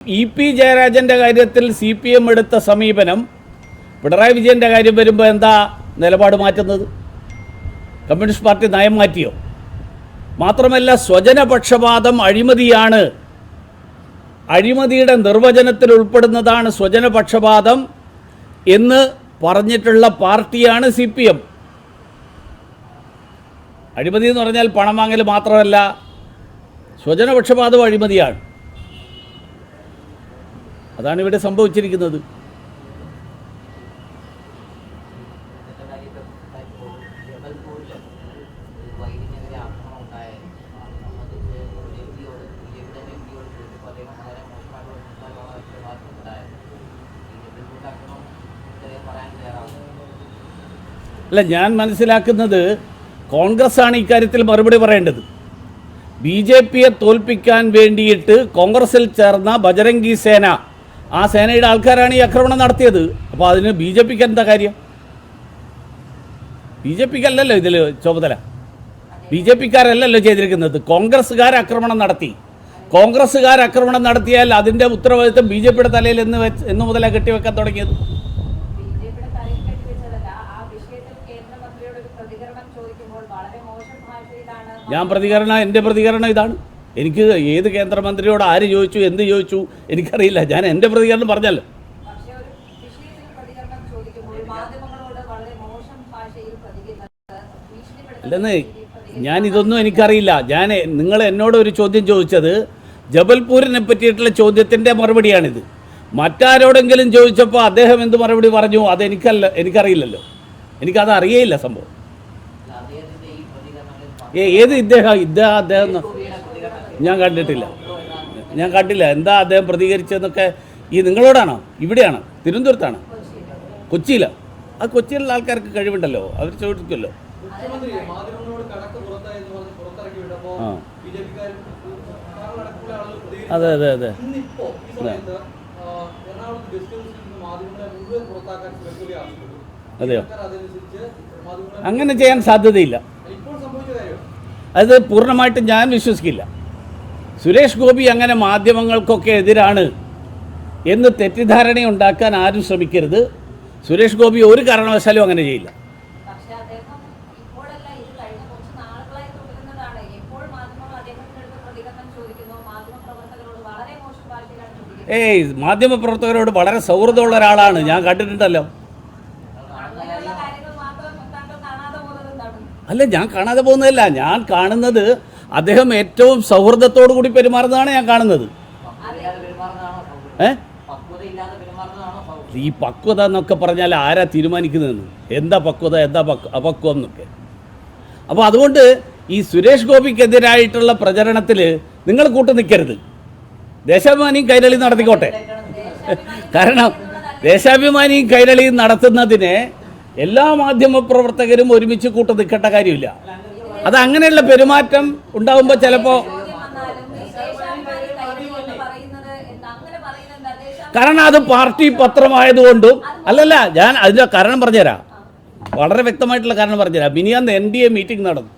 EP. ജയരാജൻ്റെ കാര്യത്തിൽ CPM എടുത്ത സമീപനം പിണറായി വിജയൻ്റെ കാര്യം വരുമ്പോൾ എന്താ നിലപാട് മാറ്റുന്നത്? കമ്മ്യൂണിസ്റ്റ് പാർട്ടി നയം മാറ്റിയോ? മാത്രമല്ല, സ്വജനപക്ഷപാതം അഴിമതിയാണ്, അഴിമതിയുടെ നിർവചനത്തിൽ ഉൾപ്പെടുന്നതാണ് സ്വജനപക്ഷപാതം എന്ന് പറഞ്ഞിട്ടുള്ള പാർട്ടിയാണ് CPM. അഴിമതി എന്ന് പറഞ്ഞാൽ പണം വാങ്ങൽ മാത്രമല്ല, സ്വജനപക്ഷപാതം അഴിമതിയാണ്. അതാണ് ഇവിടെ സംഭവിച്ചിരിക്കുന്നത്. അല്ല, ഞാൻ മനസ്സിലാക്കുന്നത് കോൺഗ്രസ്സാണ് ഇക്കാര്യത്തിൽ മറുപടി പറയേണ്ടത്. BJPയെ തോൽപ്പിക്കാൻ വേണ്ടിയിട്ട് കോൺഗ്രസിൽ ചേർന്ന ബജരംഗി സേന, ആ സേനയുടെ ആൾക്കാരാണ് ഈ ആക്രമണം നടത്തിയത്. അപ്പോൾ അതിന് BJPക്ക് എന്താ കാര്യം? BJPക്കല്ലല്ലോ ഇതിൽ ചുമതല, BJPക്കാരല്ലല്ലോ ചെയ്തിരിക്കുന്നത്. കോൺഗ്രസ്സുകാർ ആക്രമണം നടത്തി. കോൺഗ്രസ്സുകാർ ആക്രമണം നടത്തിയാൽ അതിൻ്റെ ഉത്തരവാദിത്വം BJPയുടെ തലയിൽ എന്ന് മുതലാണ് കെട്ടിവെക്കാൻ തുടങ്ങിയത്. എൻ്റെ പ്രതികരണം ഇതാണ്. എനിക്ക് ഏത് കേന്ദ്രമന്ത്രിയോട് ആര് ചോദിച്ചു, എന്ത് ചോദിച്ചു എനിക്കറിയില്ല. ഞാൻ എൻ്റെ പ്രതികരണം പറഞ്ഞല്ലോ. അല്ലെന്ന് ഞാനിതൊന്നും എനിക്കറിയില്ല. നിങ്ങൾ എന്നോട് ഒരു ചോദ്യം ചോദിച്ചത് ജബൽപൂരിനെ പറ്റിയിട്ടുള്ള ചോദ്യത്തിൻ്റെ മറുപടിയാണിത്. മറ്റാരോടെങ്കിലും ചോദിച്ചപ്പോൾ അദ്ദേഹം എന്ത് മറുപടി പറഞ്ഞു എനിക്കറിയില്ലല്ലോ. എനിക്കത് അറിയേയില്ല സംഭവം. ഏത് അദ്ദേഹം ഞാൻ കണ്ടില്ല. എന്താ അദ്ദേഹം പ്രതികരിച്ചതെന്നൊക്കെ നിങ്ങളോടാണോ? ഇവിടെയാണോ? തിരുവനന്തപുരത്താണ്? കൊച്ചിയിലാണ്? ആ കൊച്ചിയിലുള്ള ആൾക്കാർക്ക് കഴിവുണ്ടല്ലോ, അവർ ചോദിക്കുമല്ലോ. അതെ അതെ അതെ അതെയോ? അങ്ങനെ ചെയ്യാൻ സാധ്യതയില്ല. അത് പൂർണ്ണമായിട്ടും ഞാൻ വിശ്വസിക്കില്ല. സുരേഷ് ഗോപി അങ്ങനെ മാധ്യമങ്ങൾക്കൊക്കെ എതിരാണ് എന്ന് തെറ്റിദ്ധാരണയുണ്ടാക്കാൻ ആരും ശ്രമിക്കരുത്. സുരേഷ് ഗോപി ഒരു കാരണവശാലും അങ്ങനെ ചെയ്യില്ല. മാധ്യമപ്രവർത്തകരോട് വളരെ സൗഹൃദമുള്ള ഒരാളാണ്, ഞാൻ കണ്ടിട്ടുണ്ടല്ലോ. അല്ല, ഞാൻ കാണാതെ പോകുന്നതല്ല. ഞാൻ കാണുന്നത് അദ്ദേഹം ഏറ്റവും സൗഹൃദത്തോടു കൂടി പെരുമാറുന്നതാണ് ഞാൻ കാണുന്നത്. ഈ പക്വത എന്നൊക്കെ പറഞ്ഞാൽ ആരാ തീരുമാനിക്കുന്നതെന്ന്? എന്താ പക്വത, എന്താ അപക്വം എന്നൊക്കെ. അപ്പോൾ അതുകൊണ്ട് ഈ സുരേഷ് ഗോപിക്കെതിരായിട്ടുള്ള പ്രചരണത്തിൽ നിങ്ങൾ കൂട്ടു നിൽക്കരുത്. ദേശാഭിമാനിയും കൈരളിയും നടത്തിക്കോട്ടെ. കാരണം ദേശാഭിമാനിയും കൈരളിയും നടത്തുന്നതിന് എല്ലാ മാധ്യമപ്രവർത്തകരും ഒരുമിച്ച് കൂട്ടു നിൽക്കേണ്ട കാര്യമില്ല. അത് അങ്ങനെയുള്ള പെരുമാറ്റം ഉണ്ടാകുമ്പോൾ ചിലപ്പോൾ, കാരണം അത് പാർട്ടി പത്രമായതുകൊണ്ടും അല്ലല്ല, ഞാൻ അതിൻ്റെ കാരണം പറഞ്ഞുതരാം, വളരെ വ്യക്തമായിട്ടുള്ള കാരണം പറഞ്ഞുതരാം. മിനിയാന്ന് NDA മീറ്റിംഗ് നടന്നു.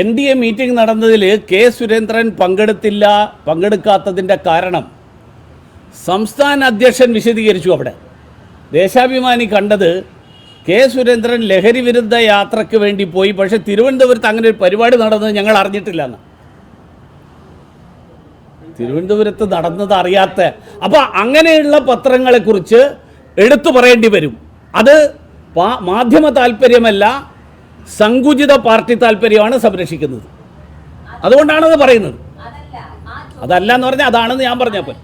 NDA മീറ്റിംഗ് നടന്നതിൽ കെ സുരേന്ദ്രൻ പങ്കെടുക്കാത്തതിൻ്റെ കാരണം സംസ്ഥാന അധ്യക്ഷൻ വിശദീകരിച്ചു. അവിടെ ദേശാഭിമാനി കണ്ടത് കെ സുരേന്ദ്രൻ ലഹരി വിരുദ്ധ യാത്രയ്ക്ക് വേണ്ടി പോയി, പക്ഷേ തിരുവനന്തപുരത്ത് അങ്ങനെ ഒരു പരിപാടി നടന്നത് ഞങ്ങൾ അറിഞ്ഞിട്ടില്ല എന്ന്. തിരുവനന്തപുരത്ത് നടന്നത് അറിയാത്ത, അപ്പോൾ അങ്ങനെയുള്ള പത്രങ്ങളെക്കുറിച്ച് എടുത്തു പറയേണ്ടി വരും. അത് മാധ്യമ താല്പര്യമല്ല, സങ്കുചിത പാർട്ടി താല്പര്യമാണ് സംരക്ഷിക്കുന്നത്. അതുകൊണ്ടാണത് പറയുന്നത്. അതല്ല എന്ന് പറഞ്ഞാൽ അതാണെന്ന് ഞാൻ പറഞ്ഞപ്പോൾ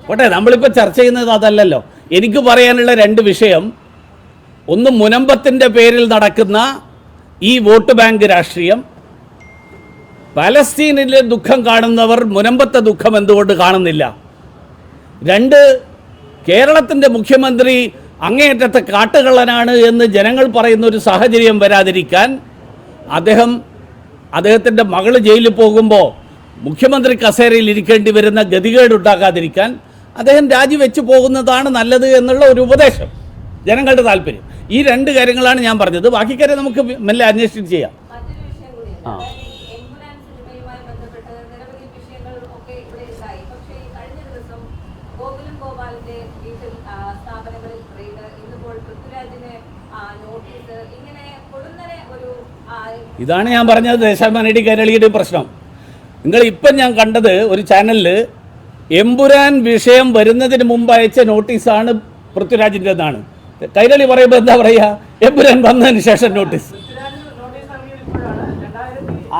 പോട്ടെ, നമ്മളിപ്പോൾ ചർച്ച ചെയ്യുന്നത് അതല്ലല്ലോ. എനിക്ക് പറയാനുള്ള രണ്ട് വിഷയം, ഒന്ന് മുനമ്പത്തിൻ്റെ പേരിൽ നടക്കുന്ന ഈ വോട്ട് ബാങ്ക് രാഷ്ട്രീയം. പലസ്തീനിലെ ദുഃഖം കാണുന്നവർ മുനമ്പത്തെ ദുഃഖം എന്തുകൊണ്ട് കാണുന്നില്ല? രണ്ട്, കേരളത്തിൻ്റെ മുഖ്യമന്ത്രി അങ്ങേയറ്റത്തെ കാട്ടുകള്ളനാണ് എന്ന് ജനങ്ങൾ പറയുന്ന ഒരു സാഹചര്യം വരാതിരിക്കാൻ, അദ്ദേഹത്തിൻ്റെ മകൾ ജയിലിൽ പോകുമ്പോൾ മുഖ്യമന്ത്രി കസേരയിൽ ഇരിക്കേണ്ടി വരുന്ന ഗതികേടുണ്ടാകാതിരിക്കാൻ അദ്ദേഹം രാജിവെച്ച് പോകുന്നതാണ് നല്ലത് എന്നുള്ള ഒരു ഉപദേശം, ജനങ്ങളുടെ താല്പര്യം. ഈ രണ്ട് കാര്യങ്ങളാണ് ഞാൻ പറഞ്ഞത്. ബാക്കി കാര്യം നമുക്ക് മെല്ലെ അന്വേഷിച്ച് ചെയ്യാം. ആ ബന്ധപ്പെട്ട് നിരവധി വിഷയങ്ങൾ ഒക്കെ ഇവിടെ ഉണ്ടായി. പക്ഷേ കഴിഞ്ഞ ദിവസം ഗോകുലം ഗോപാലിന്റെ വീട്ടിൽ സ്ഥാപനങ്ങളിൽ റെയ്ഡ്, ഇന്നിപ്പോൾ പൃഥ്വിരാജിന് നോട്ടീസ്, ഇങ്ങനെ പൊടുന്നനെ ഒരു ഇതാണ് ഞാൻ പറഞ്ഞത് ദേശാഭിമാനിയുടെ കൈരളിയുടെ പ്രശ്നം. നിങ്ങൾ ഇപ്പം ഞാൻ കണ്ടത് ഒരു ചാനലിൽ എമ്പുരാൻ വിഷയം വരുന്നതിന് മുമ്പ് അയച്ച നോട്ടീസാണ് പൃഥ്വിരാജിൻ്റെ എന്നാണ്. കൈരളി പറയുമ്പോൾ എന്താ പറയുക? എമ്പുരാൻ വന്നതിന് ശേഷം നോട്ടീസ്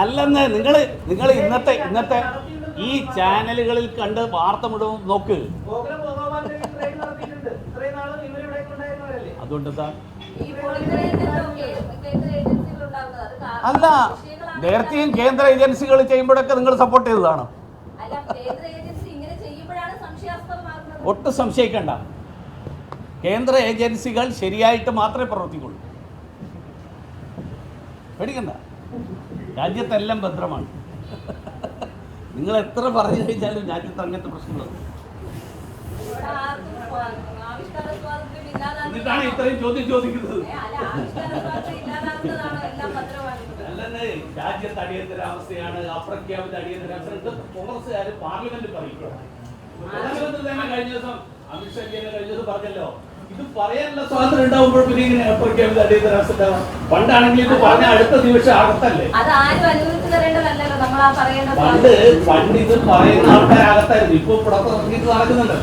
അല്ലെന്ന്. നിങ്ങൾ ഇന്നത്തെ ഈ ചാനലുകളിൽ കണ്ട് വാർത്ത മുഴുവൻ നോക്ക്. അതുകൊണ്ടെന്താ അല്ല, നേരത്തെയും കേന്ദ്ര ഏജൻസികൾ ചെയ്യുമ്പോഴൊക്കെ നിങ്ങൾ സപ്പോർട്ട് ചെയ്തതാണ്. ഒട്ടും സംശയിക്കണ്ട. കേന്ദ്ര ഏജൻസികൾ ശരിയായിട്ട് മാത്രമേ പ്രവർത്തിക്കുള്ളൂ. പേടിക്കണ്ട, രാജ്യത്തെല്ലാം ഭദ്രമാണ്. നിങ്ങൾ എത്ര പറഞ്ഞു കഴിഞ്ഞാലും രാജ്യത്ത് അങ്ങനത്തെ പ്രശ്നങ്ങളുണ്ട്. എന്നിട്ടാണ് ഇത്രയും ചോദ്യം ചോദിക്കുന്നത്. അല്ലെന്ന്, രാജ്യത്ത് അടിയന്തരാവസ്ഥയാണ്, അപ്രഖ്യാപിത അടിയന്തരാവസ്ഥ. കോൺഗ്രസ്സുകാർ പാർലമെന്റ് പറയും. പ്രധാനമന്ത്രി തന്നെ കഴിഞ്ഞ ദിവസം അമിത്ഷാ കഴിഞ്ഞ ദിവസം പറഞ്ഞല്ലോ, ഇത് പറയാനുള്ള സ്വാതന്ത്ര്യം ഉണ്ടാവുമ്പോൾ പിന്നെ ഇങ്ങനെ അപ്രഖ്യാപിത അടിയന്തരാവസ്ഥ ഉണ്ടാവും. പണ്ടാണെങ്കിൽ ഇത് പറഞ്ഞ അടുത്ത നിമിഷം അകത്തല്ലേ. പണ്ട് ഇത് പറയുന്ന ആൾക്കാരകത്തായിരുന്നു. ഇപ്പൊ പുറത്തിറങ്ങിയിട്ട് നടക്കുന്നുണ്ട്.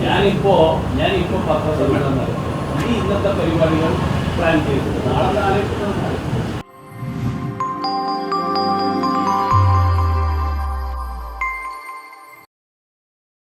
ഞാനിപ്പോ പത്രസമ്മേളനം നടത്തി. ഈ ഇന്നത്തെ പരിപാടികൾ പ്ലാൻ ചെയ്തിട്ടുണ്ട്. നാളെ